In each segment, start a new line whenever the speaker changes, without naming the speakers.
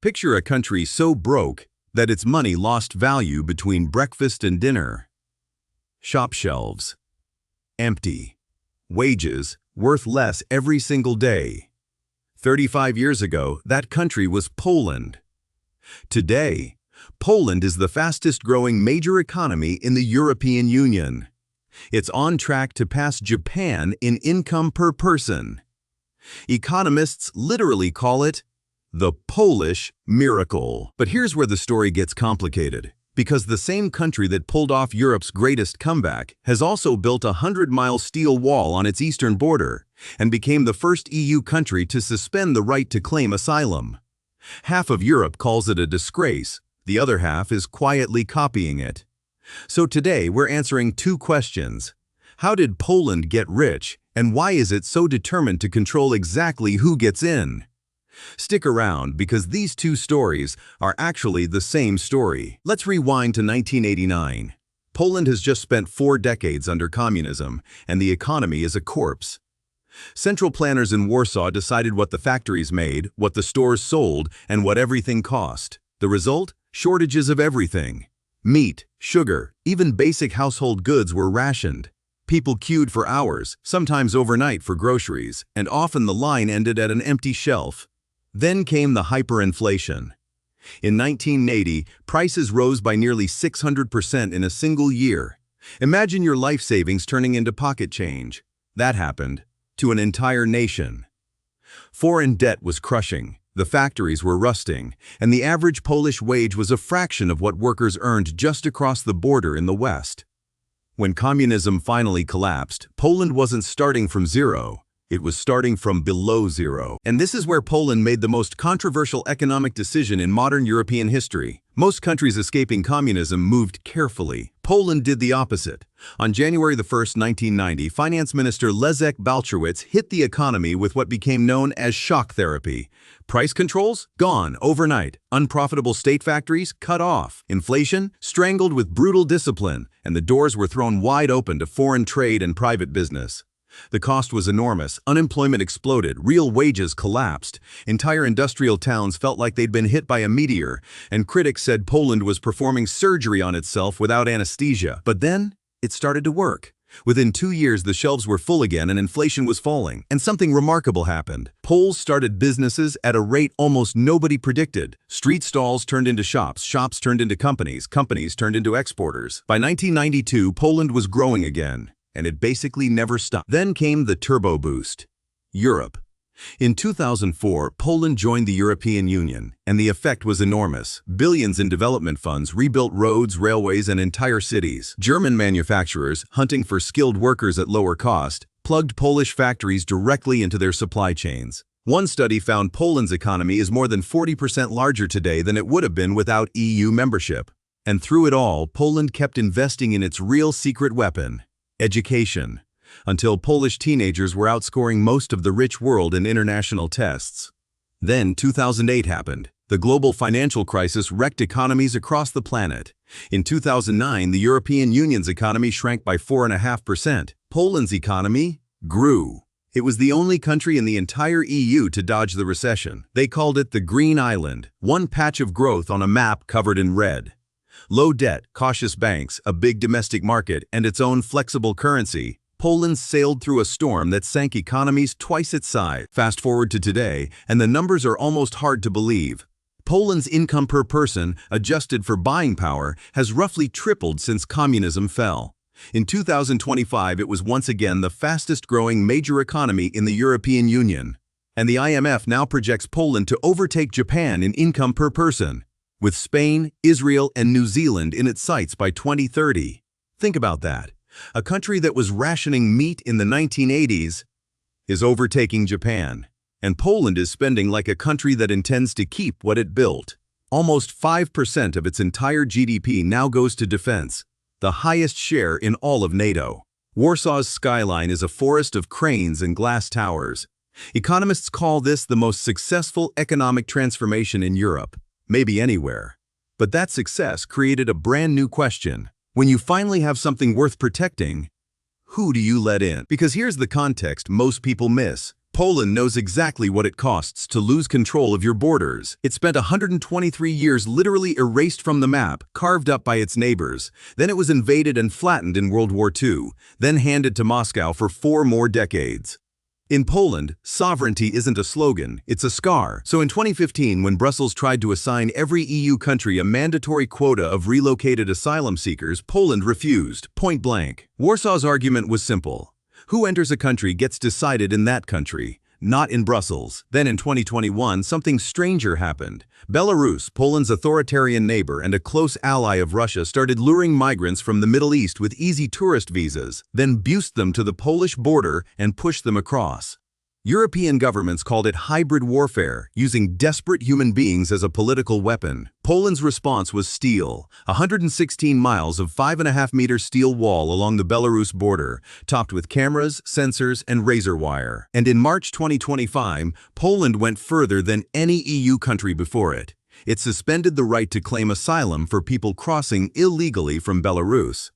Picture a country so broke that its money lost value between breakfast and dinner. Shop shelves empty. Wages worth less every single day. 35 years ago, that country was Poland. Today, Poland is the fastest-growing major economy in the European Union. It's on track to pass Japan in income per person. Economists literally call it the Polish miracle. But here's where the story gets complicated, because the same country that pulled off Europe's greatest comeback has also built a 100-mile steel wall on its eastern border and became the first EU country to suspend the right to claim asylum. Half of Europe calls it a disgrace, the other half is quietly copying it. So today we're answering two questions. How did Poland get rich, and why is it so determined to control exactly who gets in? Stick around, because these two stories are actually the same story. Let's rewind to 1989. Poland has just spent 4 decades under communism, and the economy is a corpse. Central planners in Warsaw decided what the factories made, what the stores sold, and what everything cost. The result? Shortages of everything. Meat, sugar, even basic household goods were rationed. People queued for hours, sometimes overnight for groceries, and often the line ended at an empty shelf. Then came the hyperinflation. In 1980, prices rose by nearly 600% in a single year. Imagine your life savings turning into pocket change. That happened to an entire nation. Foreign debt was crushing, the factories were rusting, and the average Polish wage was a fraction of what workers earned just across the border in the West. When communism finally collapsed, Poland wasn't starting from zero. It was starting from below zero. And this is where Poland made the most controversial economic decision in modern European history. Most countries escaping communism moved carefully. Poland did the opposite. On January 1, 1990, Finance Minister Leszek Balcerowicz hit the economy with what became known as shock therapy. Price controls? Gone overnight. Unprofitable state factories? Cut off. Inflation? Strangled with brutal discipline. And the doors were thrown wide open to foreign trade and private business. The cost was enormous. Unemployment exploded. Real wages collapsed. Entire industrial towns felt like they'd been hit by a meteor, and critics said Poland was performing surgery on itself without anesthesia. But then, it started to work. Within 2 years, the shelves were full again and inflation was falling. And something remarkable happened. Poles started businesses at a rate almost nobody predicted. Street stalls turned into shops, shops turned into companies, companies turned into exporters. By 1992, Poland was growing again. And it basically never stopped. Then came the turbo boost. Europe. In 2004, Poland joined the European Union, and the effect was enormous. Billions in development funds rebuilt roads, railways, and entire cities. German manufacturers, hunting for skilled workers at lower cost, plugged Polish factories directly into their supply chains. One study found Poland's economy is more than 40% larger today than it would have been without EU membership. And through it all, Poland kept investing in its real secret weapon: education, until Polish teenagers were outscoring most of the rich world in international tests. Then 2008 happened. The global financial crisis wrecked economies across the planet. In 2009, the European Union's economy shrank by 4.5%. Poland's economy grew. It was the only country in the entire EU to dodge the recession. They called it the Green Island, one patch of growth on a map covered in red. Low debt, cautious banks, a big domestic market, and its own flexible currency, Poland sailed through a storm that sank economies twice its size. Fast forward to today, and the numbers are almost hard to believe. Poland's income per person, adjusted for buying power, has roughly tripled since communism fell. In 2025, it was once again the fastest-growing major economy in the European Union. And the IMF now projects Poland to overtake Japan in income per person, with Spain, Israel, and New Zealand in its sights by 2030. Think about that. A country that was rationing meat in the 1980s is overtaking Japan. And Poland is spending like a country that intends to keep what it built. Almost 5% of its entire GDP now goes to defense, the highest share in all of NATO. Warsaw's skyline is a forest of cranes and glass towers. Economists call this the most successful economic transformation in Europe. Maybe anywhere. But that success created a brand new question. When you finally have something worth protecting, who do you let in? Because here's the context most people miss. Poland knows exactly what it costs to lose control of your borders. It spent 123 years literally erased from the map, carved up by its neighbors. Then it was invaded and flattened in World War II, then handed to Moscow for 4 more decades. In Poland, sovereignty isn't a slogan, it's a scar. So in 2015, when Brussels tried to assign every EU country a mandatory quota of relocated asylum seekers, Poland refused, point blank. Warsaw's argument was simple. Who enters a country gets decided in that country, not in Brussels. Then in 2021, something stranger happened. Belarus, Poland's authoritarian neighbor and a close ally of Russia, started luring migrants from the Middle East with easy tourist visas, then bused them to the Polish border and pushed them across. European governments called it hybrid warfare, using desperate human beings as a political weapon. Poland's response was steel, 116 miles of 5.5-meter steel wall along the Belarus border, topped with cameras, sensors, and razor wire. And in March 2025, Poland went further than any EU country before it. It suspended the right to claim asylum for people crossing illegally from Belarus.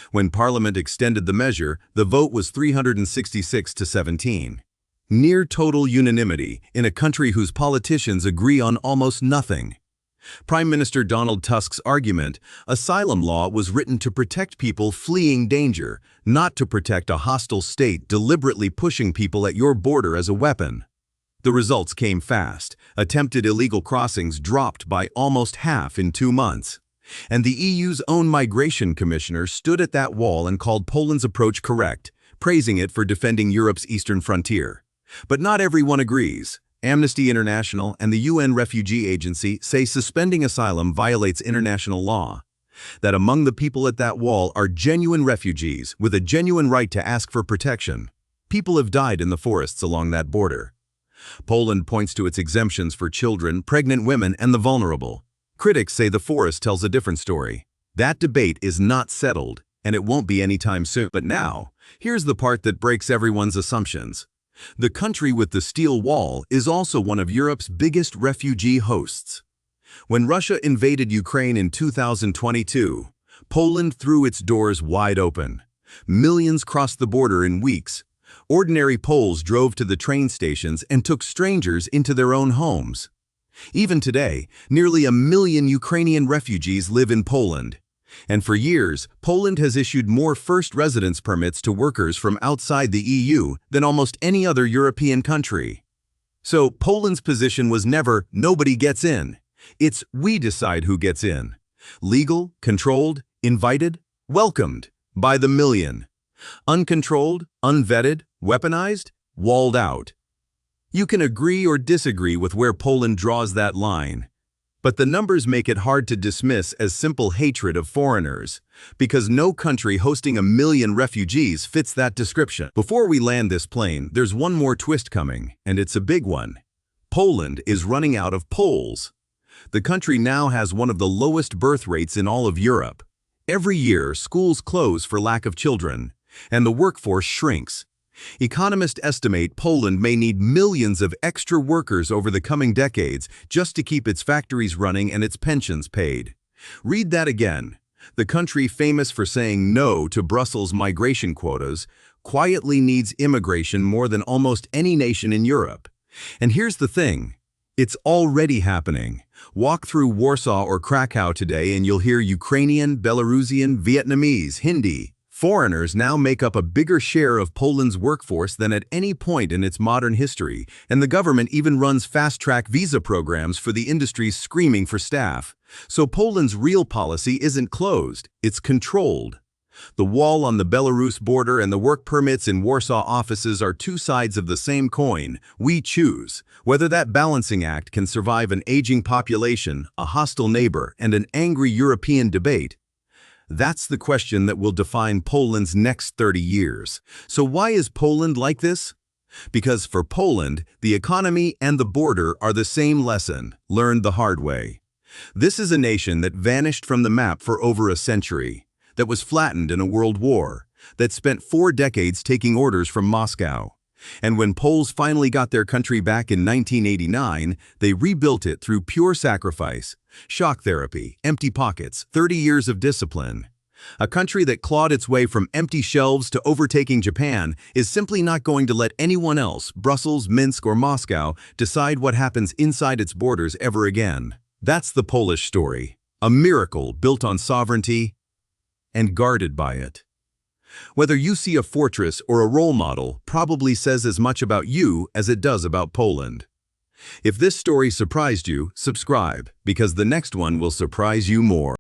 When Parliament extended the measure, the vote was 366 to 17. Near total unanimity in a country whose politicians agree on almost nothing. Prime Minister Donald Tusk's argument, asylum law was written to protect people fleeing danger, not to protect a hostile state deliberately pushing people at your border as a weapon. The results came fast. Attempted illegal crossings dropped by almost half in 2 months. And the EU's own migration commissioner stood at that wall and called Poland's approach correct, praising it for defending Europe's eastern frontier. But not everyone agrees. Amnesty International and the UN Refugee Agency say suspending asylum violates international law. That among the people at that wall are genuine refugees with a genuine right to ask for protection. People have died in the forests along that border. Poland points to its exemptions for children, pregnant women, and the vulnerable. Critics say the forest tells a different story. That debate is not settled, and it won't be anytime soon. But now, here's the part that breaks everyone's assumptions. The country with the steel wall is also one of Europe's biggest refugee hosts. When Russia invaded Ukraine in 2022, Poland threw its doors wide open. Millions crossed the border in weeks. Ordinary Poles drove to the train stations and took strangers into their own homes. Even today, nearly 1 million Ukrainian refugees live in Poland. And for years, Poland has issued more first residence permits to workers from outside the EU than almost any other European country. So Poland's position was never, nobody gets in. It's we decide who gets in. Legal, controlled, invited, welcomed, by the million. Uncontrolled, unvetted, weaponized, walled out. You can agree or disagree with where Poland draws that line. But the numbers make it hard to dismiss as simple hatred of foreigners, because no country hosting 1 million refugees fits that description. Before we land this plane, there's one more twist coming, and it's a big one. Poland is running out of Poles. The country now has one of the lowest birth rates in all of Europe. Every year, schools close for lack of children, and the workforce shrinks. Economists estimate Poland may need millions of extra workers over the coming decades just to keep its factories running and its pensions paid. Read that again. The country famous for saying no to Brussels migration quotas quietly needs immigration more than almost any nation in Europe. And here's the thing. It's already happening. Walk through Warsaw or Krakow today and you'll hear Ukrainian, Belarusian, Vietnamese, Hindi. Foreigners now make up a bigger share of Poland's workforce than at any point in its modern history, and the government even runs fast-track visa programs for the industries screaming for staff. So Poland's real policy isn't closed, it's controlled. The wall on the Belarus border and the work permits in Warsaw offices are two sides of the same coin. We choose whether that balancing act can survive an aging population, a hostile neighbor, and an angry European debate. That's the question that will define Poland's next 30 years. So why is Poland like this? Because for Poland, the economy and the border are the same lesson, learned the hard way. This is a nation that vanished from the map for over a century, that was flattened in a world war, that spent 4 decades taking orders from Moscow. And when Poles finally got their country back in 1989, they rebuilt it through pure sacrifice, shock therapy, empty pockets, 30 years of discipline. A country that clawed its way from empty shelves to overtaking Japan is simply not going to let anyone else, Brussels, Minsk, or Moscow, decide what happens inside its borders ever again. That's the Polish story, a miracle built on sovereignty and guarded by it. Whether you see a fortress or a role model probably says as much about you as it does about Poland. If this story surprised you, subscribe, because the next one will surprise you more.